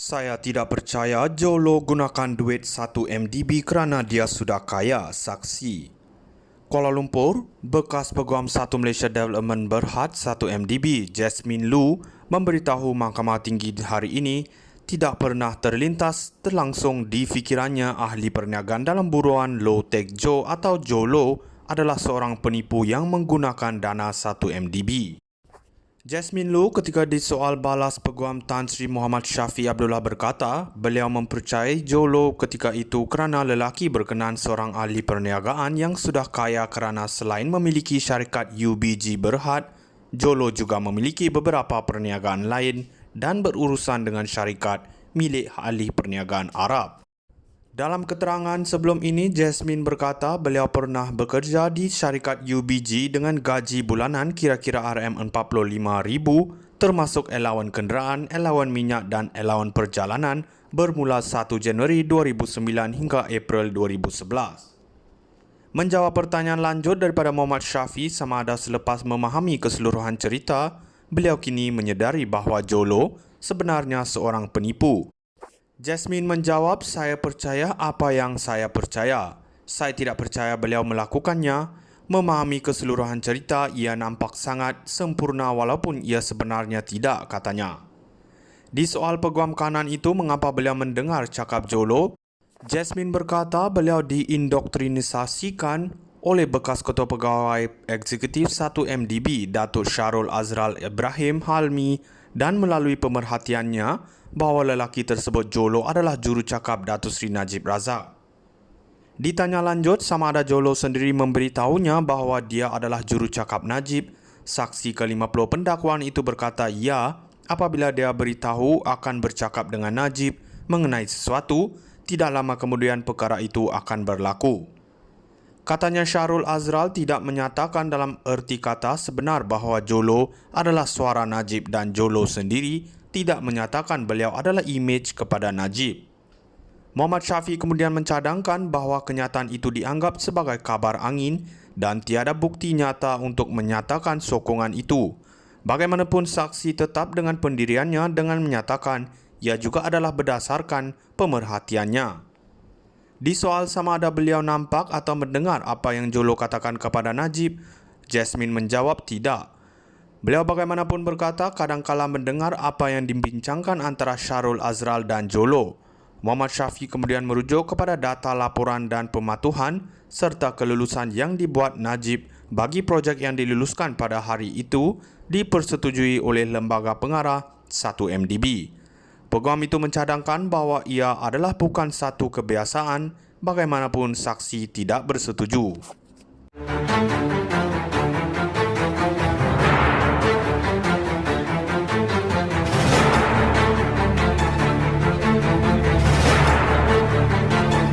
Saya tidak percaya Jolo gunakan duit 1 MDB kerana dia sudah kaya, saksi. Kuala Lumpur, bekas Peguam 1 Malaysia Development Berhad 1 MDB, Jasmine Lu, memberitahu Mahkamah Tinggi hari ini tidak pernah terlangsung di fikirannya ahli perniagaan dalam buruan Low Tech Joe atau Jolo adalah seorang penipu yang menggunakan dana 1 MDB. Jasmine Lu ketika disoal balas Peguam Tan Sri Muhammad Syafi Abdullah berkata beliau mempercayai Jolo ketika itu kerana lelaki berkenan seorang ahli perniagaan yang sudah kaya kerana selain memiliki syarikat UBG Berhad, Jolo juga memiliki beberapa perniagaan lain dan berurusan dengan syarikat milik ahli perniagaan Arab. Dalam keterangan sebelum ini, Jasmine berkata beliau pernah bekerja di syarikat UBG dengan gaji bulanan kira-kira RM45,000 termasuk elawan kenderaan, elawan minyak dan elawan perjalanan bermula 1 Januari 2009 hingga April 2011. Menjawab pertanyaan lanjut daripada Muhammad Syafi sama ada selepas memahami keseluruhan cerita, beliau kini menyedari bahawa Jolo sebenarnya seorang penipu. Jasmine menjawab, saya percaya apa yang saya percaya. Saya tidak percaya beliau melakukannya. Memahami keseluruhan cerita, ia nampak sangat sempurna walaupun ia sebenarnya tidak, katanya. Di soal peguam kanan itu, mengapa beliau mendengar cakap Jolo? Jasmine berkata beliau diindoktrinisasikan oleh bekas Ketua Pegawai Eksekutif 1 MDB, Datuk Syarul Azral Ibrahim Halmi dan melalui pemerhatiannya bahawa lelaki tersebut Jolo adalah jurucakap Datuk Seri Najib Razak. Ditanya lanjut sama ada Jolo sendiri memberitahunya bahawa dia adalah jurucakap Najib, saksi ke-50 pendakwaan itu berkata ya apabila dia beritahu akan bercakap dengan Najib mengenai sesuatu, tidak lama kemudian perkara itu akan berlaku. Katanya Syarul Azral tidak menyatakan dalam erti kata sebenar bahawa Jolo adalah suara Najib dan Jolo sendiri tidak menyatakan beliau adalah imej kepada Najib. Muhammad Syafi kemudian mencadangkan bahawa kenyataan itu dianggap sebagai kabar angin dan tiada bukti nyata untuk menyatakan sokongan itu. Bagaimanapun saksi tetap dengan pendiriannya dengan menyatakan ia juga adalah berdasarkan pemerhatiannya. Di soal sama ada beliau nampak atau mendengar apa yang Jolo katakan kepada Najib, Jasmine menjawab tidak. Beliau bagaimanapun berkata kadangkala mendengar apa yang dibincangkan antara Syarul Azral dan Jolo. Muhammad Syafi kemudian merujuk kepada data laporan dan pematuhan serta kelulusan yang dibuat Najib bagi projek yang diluluskan pada hari itu dipersetujui oleh Lembaga Pengarah 1 MDB. Peguam itu mencadangkan bahawa ia adalah bukan satu kebiasaan bagaimanapun saksi tidak bersetuju.